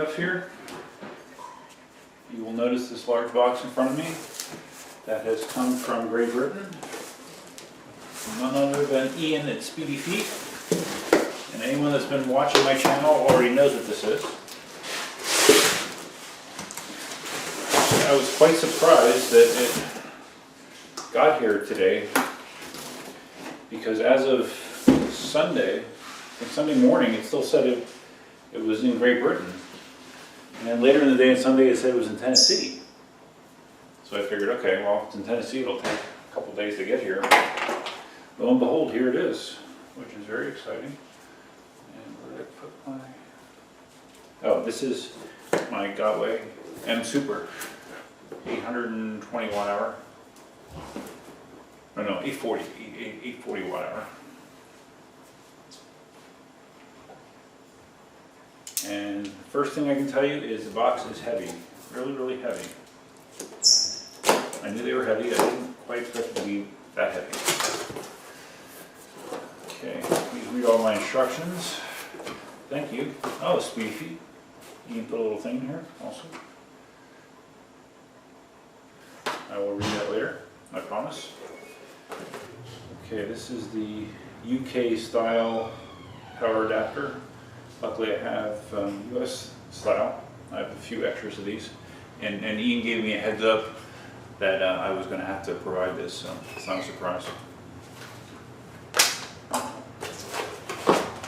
up here, you will notice this large box in front of me that has come from Great Britain. None other than Ian at Speedy Feet. And anyone that's been watching my channel already knows what this is. I was quite surprised that it got here today, because as of Sunday morning, it still said it was in Great Britain. And then later in the day on Sunday, it said it was in Tennessee. So I figured, okay, well, if it's in Tennessee, it'll take a couple days to get here. Lo and behold, here it is, which is very exciting. And where did I put my... Oh, this is my Gotway Msuper 820 watt hour. Oh no, 840 watt hour. And the first thing I can tell you is the box is heavy, really, really heavy. I knew they were heavy, I didn't quite expect it to be that heavy. Okay, please read all my instructions. Thank you. Oh, Speedy Feet. You can put a little thing in here also. I will read that later, I promise. Okay, this is the UK style power adapter. Luckily I have US style. I have a few extras of these. And Ian gave me a heads up that I was going to have to provide this, so it's not a surprise.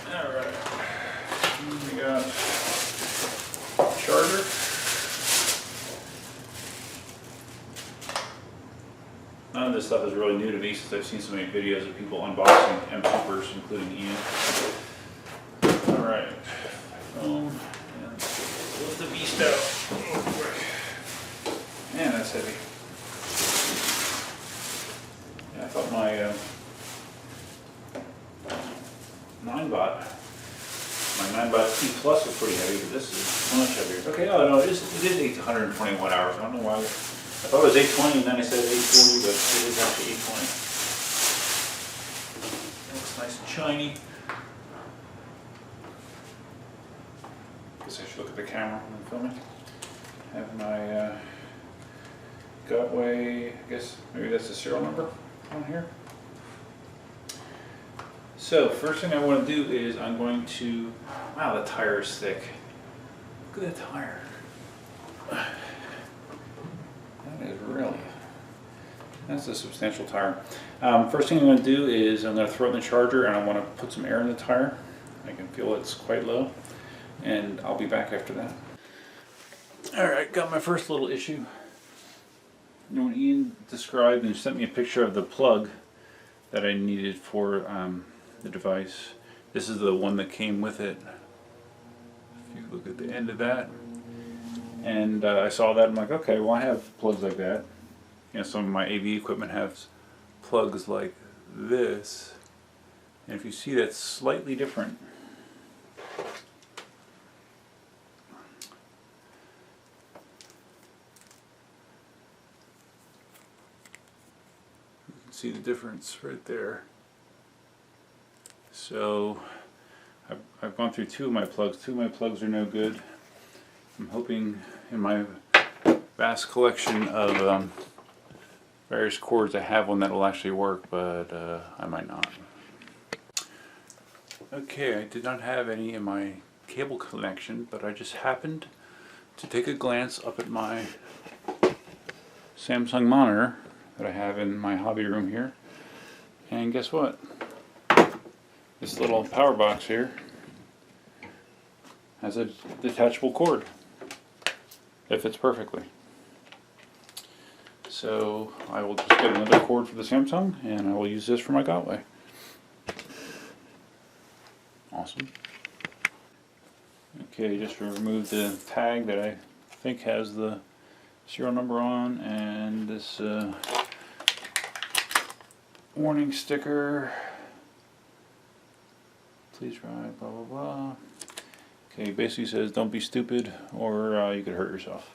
Alright. We got charger. None of this stuff is really new to me since I've seen so many videos of people unboxing Msupers, including Ian. Alright. And lift the beast out real quick. Man, that's heavy. Yeah, I thought my 9-bot T Plus was pretty heavy, but this is much heavier. Okay, oh no, it is 820 watt hours. I don't know why. I thought it was 820 and then I said 840, but it is actually 820. It looks nice and shiny. Guess I should look at the camera when I'm filming. Have my Gotway, I guess maybe that's the serial number on here. So first thing I want to do is I'm going to, wow, the tire is thick. Look at that tire. That is really, that's a substantial tire. First thing I'm going to do is I'm going to throw it in the charger and I want to put some air in the tire. I can feel it's quite low. And I'll be back after that. Alright, got my first little issue. You know, when Ian described and sent me a picture of the plug that I needed for the device, this is the one that came with it. If you look at the end of that. And I saw that, I'm like, okay, well I have plugs like that. You know, some of my AV equipment has plugs like this. And if you see, that's slightly different. See the difference right there. So I've gone through two of my plugs. Two of my plugs are no good. I'm hoping in my vast collection of various cords I have one that will actually work, but I might not. Okay, I did not have any in my cable connection, but I just happened to take a glance up at my Samsung monitor that I have in my hobby room here, and guess what? This little power box here has a detachable cord that fits perfectly. So I will just get another cord for the Samsung and I will use this for my Gotway. Awesome. Okay, just remove the tag that I think has the serial number on, and this warning sticker. Please ride, blah blah blah. Okay, basically says don't be stupid or you could hurt yourself.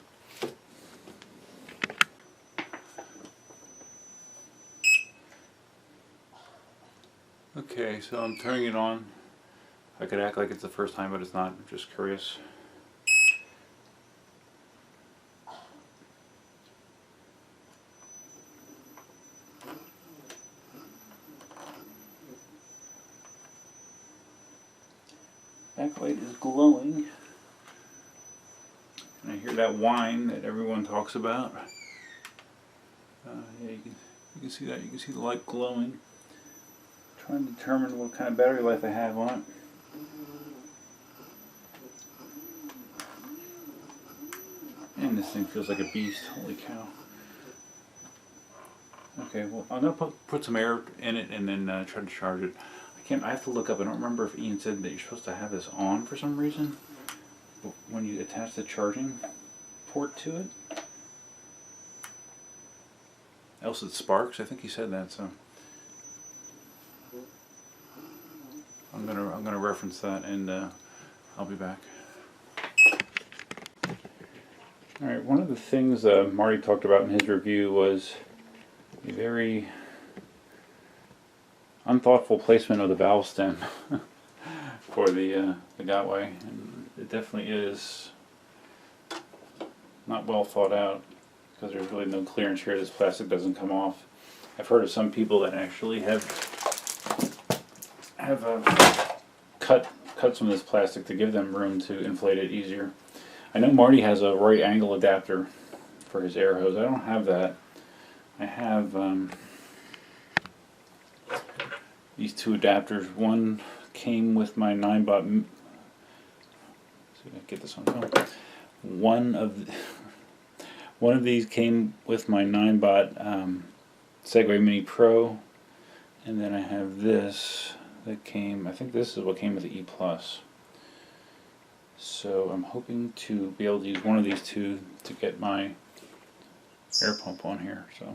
Okay, so I'm turning it on. I could act like it's the first time, but it's not. I'm just curious. Backlight is glowing. And I hear that whine that everyone talks about. Yeah, you can see that. You can see the light glowing. Trying to determine what kind of battery life I have on it. And this thing feels like a beast. Holy cow. Okay, well, I'm going to put some air in it and then try to charge it. I have to look up. I don't remember if Ian said that you're supposed to have this on for some reason. But when you attach the charging port to it. Else it sparks. I think he said that, so I'm gonna reference that, and I'll be back. All right. One of the things Marty talked about in his review was a very unthoughtful placement of the valve stem for the Gotway, and it definitely is not well thought out, because there's really no clearance here. This plastic doesn't come off. I've heard of some people that actually have cut some of this plastic to give them room to inflate it easier. I know Marty has a right angle adapter for his air hose. I don't have that. I have these two adapters. One came with my 9-baud. See if I can get this on film. One of these came with my 9-baud Segway Mini Pro, and then I have this that came. I think this is what came with the E+. So I'm hoping to be able to use one of these two to get my air pump on here. So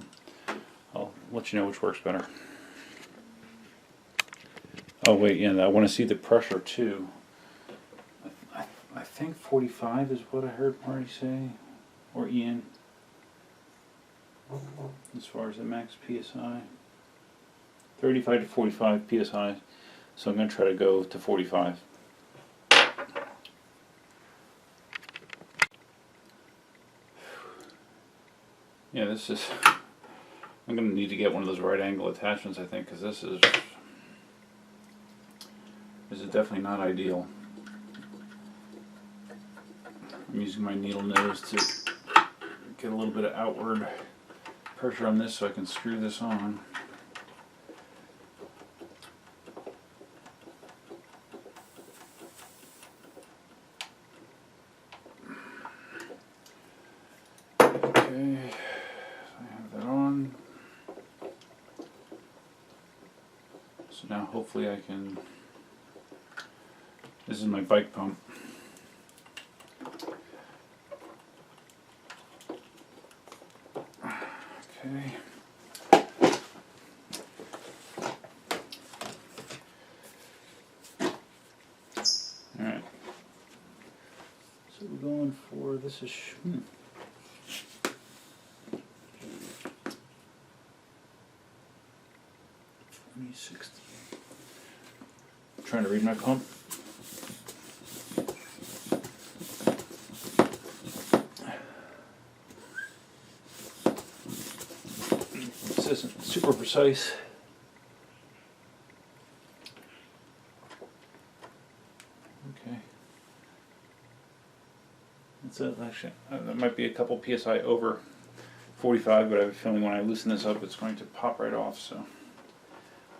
I'll let you know which works better. Oh wait, yeah, I want to see the pressure too. I think 45 is what I heard Marty say, or Ian, as far as the max PSI. 35 to 45 PSI, so I'm going to try to go to 45. Yeah, this is, I'm going to need to get one of those right angle attachments, I think, because this is definitely not ideal. I'm using my needle nose to get a little bit of outward pressure on this so I can screw this on. Okay, I have that on. So now hopefully I can, this is my bike pump. Okay. Alright. So we're going for, this is 2060. I'm trying to read my pump. This isn't super precise. Okay. It's actually, that might be a couple PSI over 45, but I have a feeling when I loosen this up it's going to pop right off, so.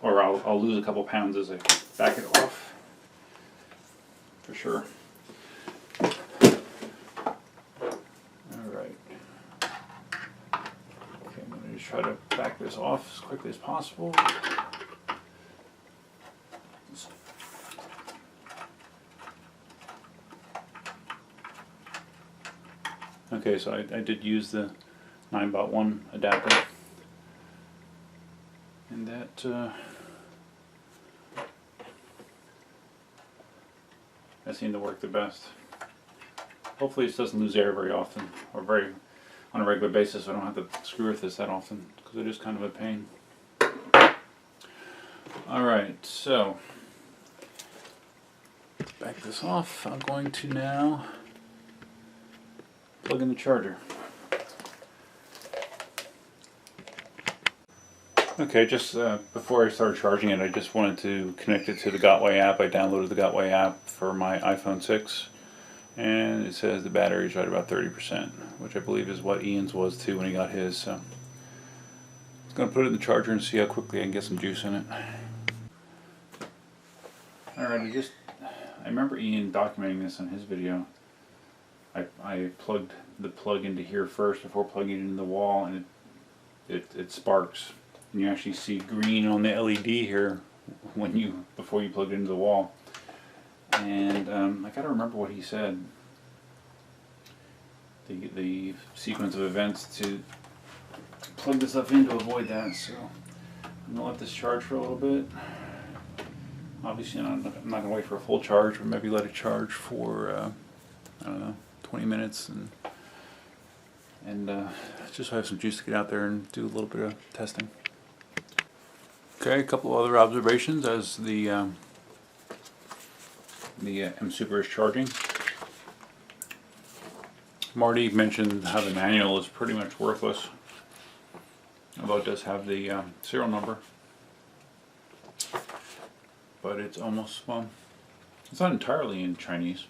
Or I'll lose a couple pounds as I back it off, for sure. Alright. Okay, I'm going to just try to back this off as quickly as possible. Okay, so I did use the 9-baud 1 adapter, and that seemed to work the best. Hopefully this doesn't lose air very often, or on a regular basis, so I don't have to screw with this that often, because it is kind of a pain. Alright, so back this off. I'm going to now plug in the charger. Okay, just before I started charging it, I just wanted to connect it to the Gotway app. I downloaded the Gotway app for my iPhone 6, and it says the battery's right about 30%, which I believe is what Ian's was too when he got his. So I'm going to put it in the charger and see how quickly I can get some juice in it. Alright, I remember Ian documenting this on his video. I plugged the plug into here first before plugging it into the wall, and it sparks. And you actually see green on the LED here before you plug it into the wall. And I gotta remember what he said. The sequence of events to plug this stuff in to avoid that. So I'm gonna let this charge for a little bit. Obviously, I'm not gonna wait for a full charge, but maybe let it charge for I don't know, 20 minutes, and just so I have some juice to get out there and do a little bit of testing. Okay, a couple of other observations as the Msuper is charging. Marty mentioned how the manual is pretty much worthless, although it does have the serial number. But it's almost, well, it's not entirely in Chinese.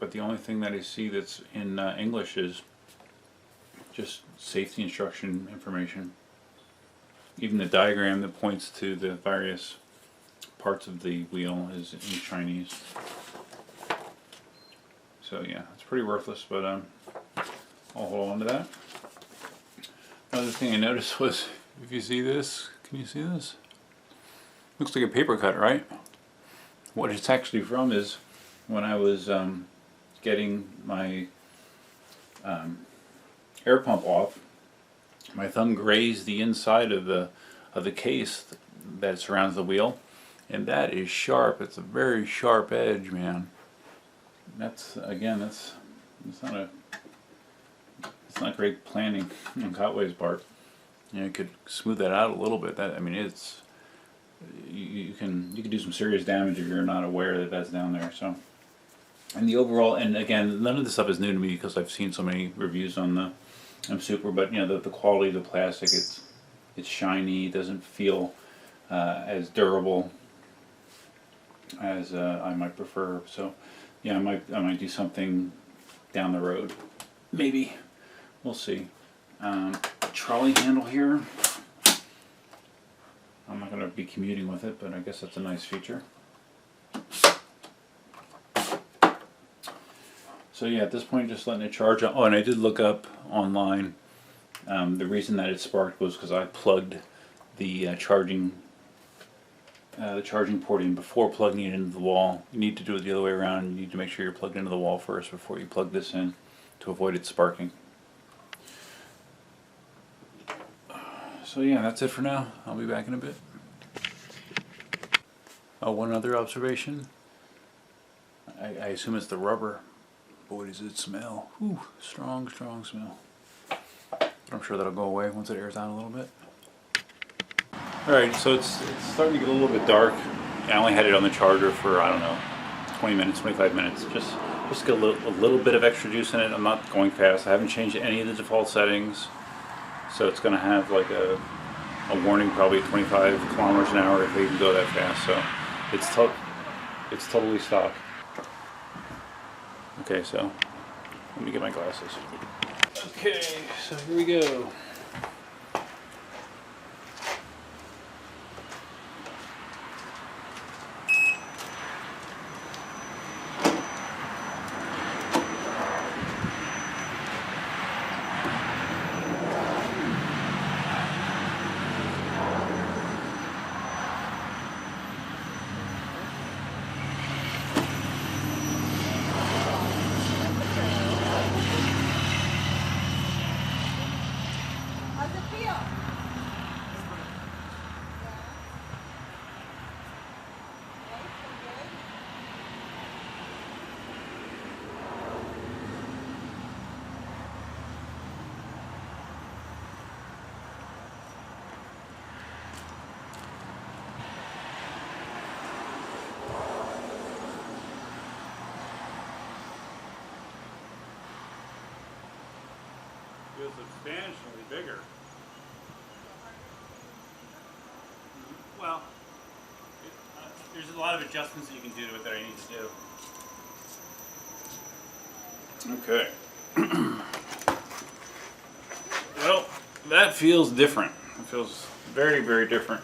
But the only thing that I see that's in English is just safety instruction information. Even the diagram that points to the various parts of the wheel is in Chinese. So yeah, it's pretty worthless, but I'll hold on to that. Another thing I noticed was, if you see this, can you see this? Looks like a paper cut, right? What it's actually from is when I was getting my air pump off, my thumb grazed the inside of the case that surrounds the wheel, and that is sharp. It's a very sharp edge, man. That's it's not great planning on Gotway's part. You know, you could smooth that out a little bit. That, I mean, it's you can do some serious damage if you're not aware that that's down there. So, and the overall, and again, none of this stuff is new to me because I've seen so many reviews on the Msuper. But you know, the quality of the plastic, it's shiny. It doesn't feel as durable as I might prefer. So, yeah, I might do something down the road, maybe. We'll see. Trolley handle here. I'm not going to be commuting with it, but I guess that's a nice feature. So yeah, at this point, just letting it charge. Oh, and I did look up online. The reason that it sparked was because I plugged the charging port in before plugging it into the wall. You need to do it the other way around. You need to make sure you're plugged into the wall first before you plug this in to avoid it sparking. So yeah, that's it for now. I'll be back in a bit. Oh, one other observation. I assume it's the rubber. Boy, does it smell. Whew, strong, strong smell. But I'm sure that'll go away once it airs out a little bit. Alright, so it's starting to get a little bit dark. I only had it on the charger for, I don't know, 20 minutes, 25 minutes. Just get a little bit of extra juice in it. I'm not going fast. I haven't changed any of the default settings. So it's going to have like a warning, probably 25 kilometers an hour if they even go that fast. So it's totally stock. Okay, so let me get my glasses. Okay, so here we go. feels substantially bigger. Well, there's a lot of adjustments that you can do to it that I need to do. Okay. Well, that feels different. It feels very, very different.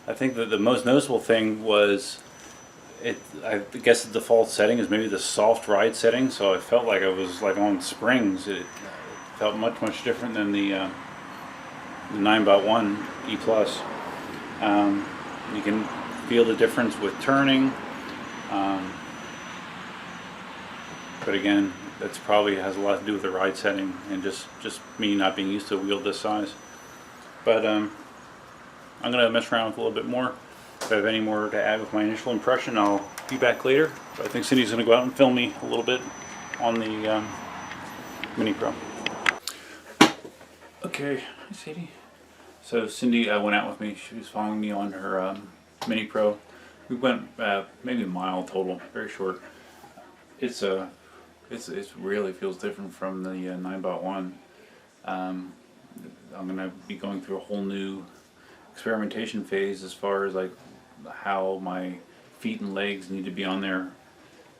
I think that the most noticeable thing was I guess the default setting is maybe the soft ride setting, so I felt like I was like on springs. It felt much, much different than the 9x1 E+. You can feel the difference with turning, but again, that's probably has a lot to do with the ride setting and just me not being used to a wheel this size. But I'm going to mess around with a little bit more. If I have any more to add with my initial impression, I'll be back later. But I think Cindy's going to go out and film me a little bit on the Mini Pro. Okay, hi Sadie. So Cindy went out with me. She was following me on her Mini Pro. We went maybe a mile total, very short. It really feels different from the 9x1. I'm going to be going through a whole new experimentation phase as far as like how my feet and legs need to be on there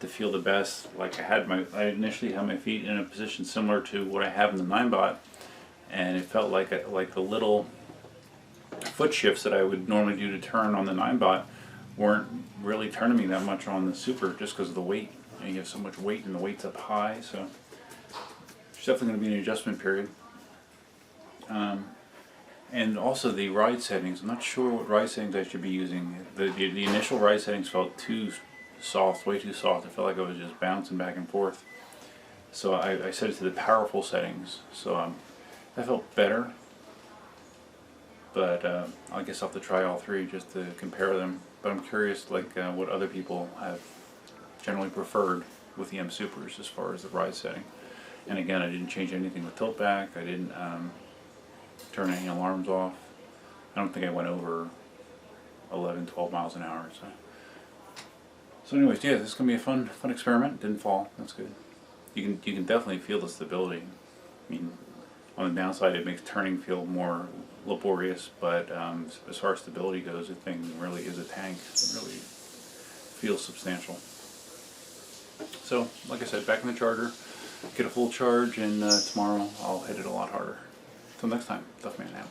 to feel the best. Like I initially had my feet in a position similar to what I have in the 9bot, and it felt like the little foot shifts that I would normally do to turn on the 9bot weren't really turning me that much on the Super, just because of the weight. And you have so much weight and the weight's up high, so there's definitely going to be an adjustment period. And also the ride settings. I'm not sure what ride settings I should be using. The initial ride settings felt too soft, way too soft. I felt like I was just bouncing back and forth. So I set it to the powerful settings. So that felt better. But I guess I'll have to try all three just to compare them. But I'm curious like what other people have generally preferred with the Msupers as far as the ride setting. And again, I didn't change anything with tilt back. I didn't turn any alarms off. I don't think I went over 11, 12 miles an hour. So anyways, yeah, this is gonna be a fun experiment. Didn't fall. That's good. You can definitely feel the stability. I mean, on the downside, it makes turning feel more laborious, but as far as stability goes, the thing really is a tank. It really feels substantial. So, like I said, back in the charger, get a full charge, and tomorrow I'll hit it a lot harder. Till next time, Tough Man out.